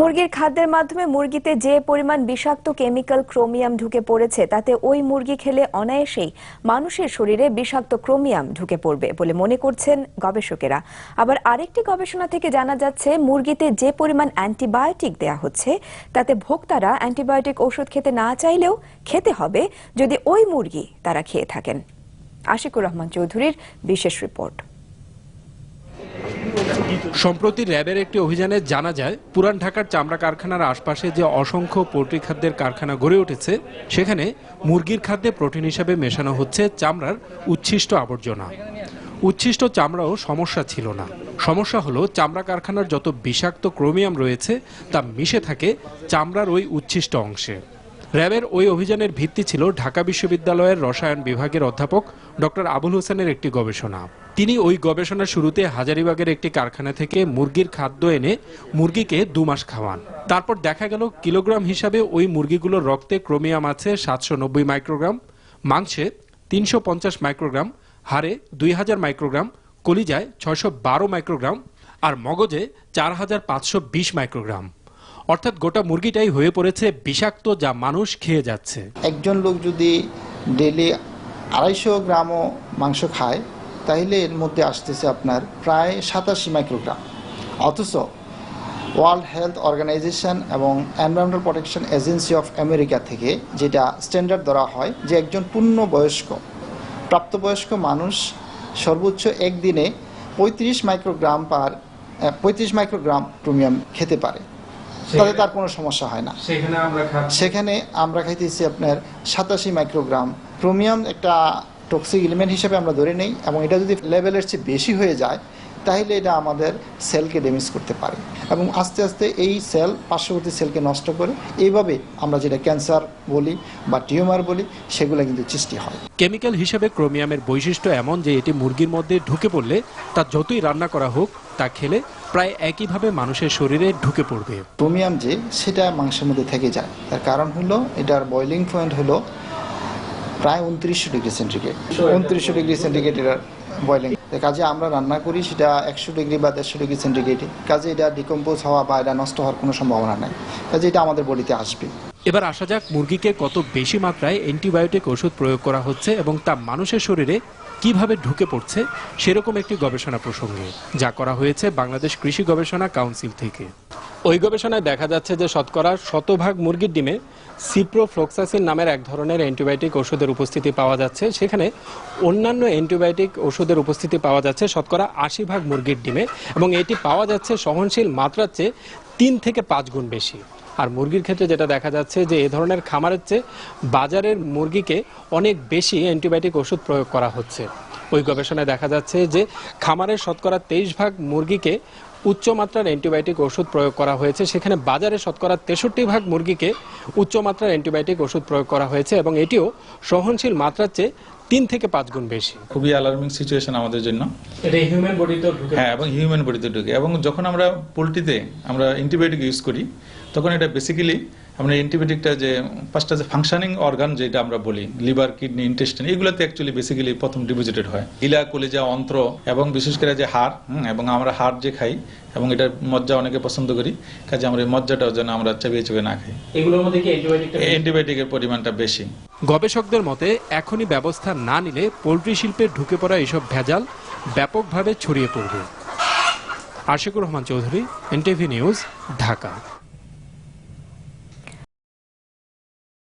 মুরগির খাদ্যের মাধ্যমে মুরগিতে যে পরিমাণ বিষাক্ত কেমিক্যাল ক্রোমিয়াম ঢুকে পড়েছে তাতে ওই মুরগি খেলে অনায়াসেই মানুষের শরীরে বিষাক্ত ক্রোমিয়াম ঢুকে পড়বে বলে মনে করছেন গবেষকেরা। আবার আরেকটি গবেষণা থেকে জানা যাচ্ছে মুরগিতে যে পরিমাণ অ্যান্টিবায়োটিক দেয়া হচ্ছে তাতে ভোক্তারা অ্যান্টিবায়োটিক ওষুধ খেতে না চাইলেও খেতে হবে যদি ওই মুরগি তারা খেয়ে থাকেন। আশিকুর রহমান চৌধুরীর বিশেষ রিপোর্ট। সম্প্রতি র্যাবের একটি অভিযানে জানা যায় পুরান ঢাকার চামড়া কারখানার আশপাশে যে অসংখ্য পোল্ট্রি খাদ্যের কারখানা গড়ে উঠেছে সেখানে মুরগির খাদ্যে প্রোটিন হিসেবে মেশানো হচ্ছে চামড়ার উচ্ছিষ্ট আবর্জনা। উচ্ছিষ্ট চামড়াও সমস্যা ছিল না, সমস্যা হলো চামড়া কারখানার যত বিষাক্ত ক্রোমিয়াম রয়েছে তা মিশে থাকে চামড়ার ওই উচ্ছিষ্ট অংশে। র্যাবের ওই অভিযানের ভিত্তি ছিল ঢাকা বিশ্ববিদ্যালয়ের রসায়ন বিভাগের অধ্যাপক ডক্টর আবুল হোসেনের একটি গবেষণা। তিনি ওই গবেষণার শুরুতে হাজারীবাগের একটি কারখানা থেকে মুরগির খাদ্য এনে মুরগিকে 2 মাস খাওয়ান। তারপর দেখা গেল কিলোগ্রাম হিসাবে ওই মুরগিগুলোর রক্তে ক্রোমিয়াম আছে 790 মাইক্রোগ্রাম, মাংসে 350 মাইক্রোগ্রাম, হাড়ে 2000 মাইক্রোগ্রাম, কলিজায় 612 মাইক্রোগ্রাম আর মগজে 4520 মাইক্রোগ্রাম। অর্থাৎ গোটা মুরগিটাই হয়ে পড়েছে বিষাক্ত, যা মানুষ খেয়ে যাচ্ছে। একজন লোক যদি ডেলি 250 গ্রামও মাংস খায় তাহলে এর মধ্যে আসতেছে আপনার প্রায় 87 মাইক্রোগ্রাম। অথচ ওয়ার্ল্ড হেলথ অর্গানাইজেশন এবং environmental protection agency of America থেকে যেটা স্ট্যান্ডার্ড ধরা হয় যে একজন পূর্ণবয়স্ক প্রাপ্তবয়স্ক মানুষ সর্বোচ্চ একদিনে 35 মাইক্রোগ্রাম ক্রোমিয়াম খেতে পারে, তাহলে তার কোনো সমস্যা হয় না। সেখানে আমরা খাইতেছি আপনার 87 মাইক্রোগ্রাম ক্রোমিয়াম। একটা টক্সিক এলিমেন্ট হিসেবে আমরা ধরে নেই, এবং এটা যদি লেভেলের চেয়ে বেশি হয়ে যায় তাহলে এটা আমাদের সেলকে ড্যামেজ করতে পারে এবং আস্তে আস্তে এই সেল পার্শ্ববর্তী সেলকে নষ্ট করে এইভাবে আমরা যেটা ক্যান্সার বলি বা টিউমার বলি সেগুলো কিন্তু সৃষ্টি হয়। কেমিক্যাল হিসেবে ক্রোমিয়ামের বৈশিষ্ট্য এমন যে এটি মুরগির মধ্যে ঢুকে পড়লে তা যতই রান্না করা হোক তা খেলে প্রায় একইভাবে মানুষের শরীরে ঢুকে পড়বে। ক্রোমিয়াম যে সেটা মাংসের মধ্যে থেকে যায়, তার কারণ হলো এটার বয়লিং পয়েন্ট হলো প্রায় 2900 ডিগ্রি সেন্টিগ্রেড। 2900 ডিগ্রি সেন্টিগ্রেড এর বয়লিং। কাজে আমরা রান্না করি সেটা 100 ডিগ্রি বা 150 ডিগ্রি সেন্টিগ্রেডে, কাজে এটা ডিকম্পোজ হওয়া বা এটা নষ্ট হওয়ার কোনো সম্ভাবনা নাই, কাজে এটা আমাদের বডিতে আসবে। এবার আসা যাক মুরগিকে কত বেশি মাত্রায় অ্যান্টিবায়োটিক ওষুধ প্রয়োগ করা হচ্ছে এবং তা মানুষের শরীরে কিভাবে ঢুকে পড়ছে সেরকম একটি গবেষণা প্রসঙ্গে, যা করা হয়েছে বাংলাদেশ কৃষি গবেষণা কাউন্সিল থেকে। ওই গবেষণায় দেখা যাচ্ছে যে শতকরা 100% মুরগির ডিমে সিপ্রোফ্লক্সাসিন নামের এক ধরনের অ্যান্টিবায়োটিক ওষুধের উপস্থিতি পাওয়া যাচ্ছে। সেখানে অন্যান্য অ্যান্টিবায়োটিক ওষুধের উপস্থিতি পাওয়া যাচ্ছে শতকরা 80% মুরগির ডিমে, এবং এটি পাওয়া যাচ্ছে সহনশীল মাত্রার চেয়ে 3 থেকে 5 গুণ বেশি। আর মুরগির ক্ষেত্রে যেটা দেখা যাচ্ছে যে এ ধরনের খামারের চেয়ে বাজারের মুরগিকে অনেক বেশি অ্যান্টিবায়োটিক ওষুধ প্রয়োগ করা হচ্ছে। ওই গবেষণায় দেখা যাচ্ছে যে খামারের শতকরা 23% মুরগিকে উচ্চমাত্রার অ্যান্টিবায়োটিক ওষুধ প্রয়োগ করা হয়েছে, সেখানে বাজারে শতকরা 63% মুরগিকে উচ্চমাত্রার অ্যান্টিবায়োটিক ওষুধ প্রয়োগ করা হয়েছে, এবং এটিও সহনশীল মাত্রার চেয়ে 3 থেকে 5 গুণ বেশি। খুবই অ্যালার্মিং সিচুয়েশন আমাদের জন্য। এটা হিউম্যান বডিতে ঢুকে, হ্যাঁ, এবং হিউম্যান বডিতে ঢুকে। এবং যখন আমরা পোলট্রিতে আমরা অ্যান্টিবায়োটিক ইউজ করি তখন এটা বেসিক্যালি আমরা অ্যান্টিবায়োটিকটা যে 5টা যে ফাংশনিং অর্গান যেটা আমরা বলি লিভার, কিডনি, ইন্টেস্টাইন, এগুলোতে অ্যাকচুয়ালি বেসিক্যালি প্রথম ডিপোজিটেড হয়। ইলা, কলিজা, অন্ত্র এবং বিশেষ করে যে হাড়, এবং আমরা হাড় যে খাই এবং এটার মজ্জা অনেকে পছন্দ করি, কাজে আমরা এই মজ্জাটাও যেন আমরা চাবিয়ে না খাই। এগুলোর মধ্যে কি অ্যান্টিবায়োটিকের পরিমাণটা বেশি। গবেষকদের মতে এখনই ব্যবস্থা না নিলে পোল্ট্রি শিল্পে ঢুকে পড়া এসব ভেজাল ব্যাপকভাবে ছড়িয়ে পড়বে। Ashikur Rahman Chowdhury, NTV news, Dhaka.